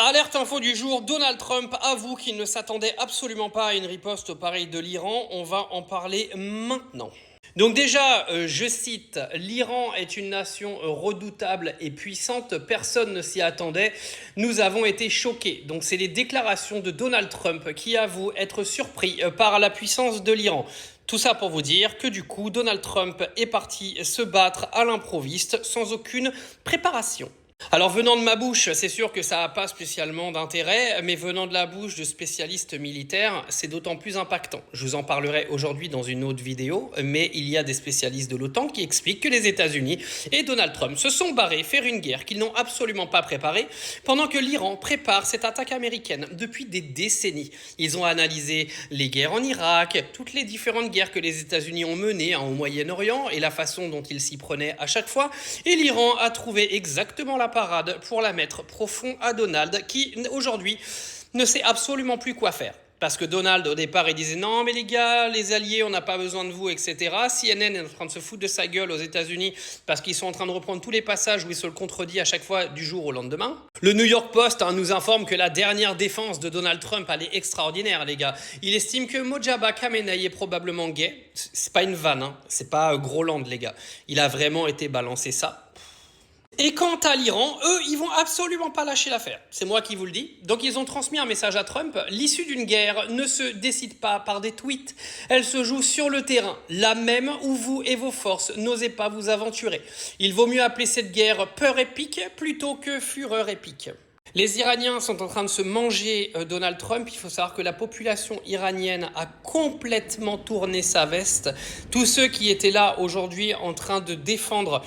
Alerte info du jour, Donald Trump avoue qu'il ne s'attendait absolument pas à une riposte pareille de l'Iran. On va en parler maintenant. Donc déjà, je cite, l'Iran est une nation redoutable et puissante, personne ne s'y attendait, nous avons été choqués. Donc c'est les déclarations de Donald Trump qui avoue être surpris par la puissance de l'Iran. Tout ça pour vous dire que du coup, Donald Trump est parti se battre à l'improviste sans aucune préparation. Alors venant de ma bouche, c'est sûr que ça n'a pas spécialement d'intérêt, mais venant de la bouche de spécialistes militaires, c'est d'autant plus impactant. Je vous en parlerai aujourd'hui dans une autre vidéo, mais il y a des spécialistes de l'OTAN qui expliquent que les États-Unis et Donald Trump se sont barrés faire une guerre qu'ils n'ont absolument pas préparée, pendant que l'Iran prépare cette attaque américaine depuis des décennies. Ils ont analysé les guerres en Irak, toutes les différentes guerres que les États-Unis ont menées au Moyen-Orient et la façon dont ils s'y prenaient à chaque fois, et l'Iran a trouvé exactement la parade pour la mettre profond à Donald qui aujourd'hui ne sait absolument plus quoi faire. Parce que Donald, au départ, il disait « Non, mais les gars, les alliés, on n'a pas besoin de vous, etc. » CNN est en train de se foutre de sa gueule aux États-Unis parce qu'ils sont en train de reprendre tous les passages où il se le contredit à chaque fois du jour au lendemain. Le New York Post nous informe que la dernière défense de Donald Trump, elle est extraordinaire, les gars. Il estime que Mojtaba Khamenei est probablement gay. C'est pas une vanne, hein. C'est pas Groland, les gars. Il a vraiment été balancé ça. Et quant à l'Iran, eux, ils vont absolument pas lâcher l'affaire. C'est moi qui vous le dis. Donc ils ont transmis un message à Trump. L'issue d'une guerre ne se décide pas par des tweets. Elle se joue sur le terrain, là même où vous et vos forces n'osez pas vous aventurer. Il vaut mieux appeler cette guerre peur épique plutôt que fureur épique. Les Iraniens sont en train de se manger Donald Trump. Il faut savoir que la population iranienne a complètement tourné sa veste. Tous ceux qui étaient là aujourd'hui en train de défendre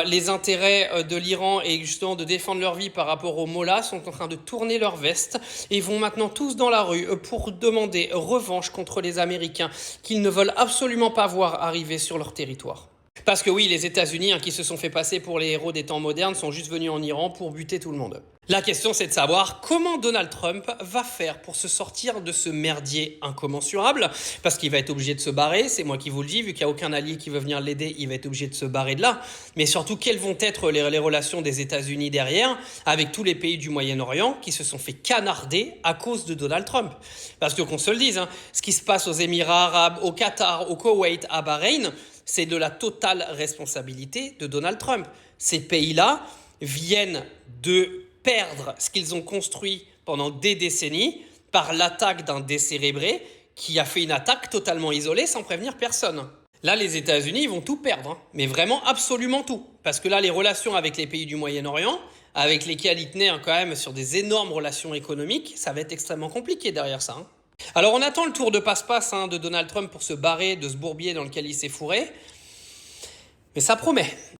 les intérêts de l'Iran et justement de défendre leur vie par rapport aux mollahs sont en train de tourner leur veste et vont maintenant tous dans la rue pour demander revanche contre les Américains qu'ils ne veulent absolument pas voir arriver sur leur territoire. Parce que oui, les États-Unis qui se sont fait passer pour les héros des temps modernes sont juste venus en Iran pour buter tout le monde. La question, c'est de savoir comment Donald Trump va faire pour se sortir de ce merdier incommensurable, parce qu'il va être obligé de se barrer, c'est moi qui vous le dis, vu qu'il n'y a aucun allié qui veut venir l'aider, il va être obligé de se barrer de là. Mais surtout, quelles vont être les relations des États-Unis derrière, avec tous les pays du Moyen-Orient qui se sont fait canarder à cause de Donald Trump. Parce que qu'on se le dise, ce qui se passe aux Émirats arabes, au Qatar, au Koweït, à Bahreïn, c'est de la totale responsabilité de Donald Trump. Ces pays-là viennent de perdre ce qu'ils ont construit pendant des décennies par l'attaque d'un décérébré qui a fait une attaque totalement isolée sans prévenir personne. Là, les États-Unis vont tout perdre, mais vraiment absolument tout. Parce que là, les relations avec les pays du Moyen-Orient, avec lesquels ils tenaient quand même sur des énormes relations économiques, ça va être extrêmement compliqué derrière ça. Alors on attend le tour de passe-passe de Donald Trump pour se barrer de ce bourbier dans lequel il s'est fourré, mais ça promet.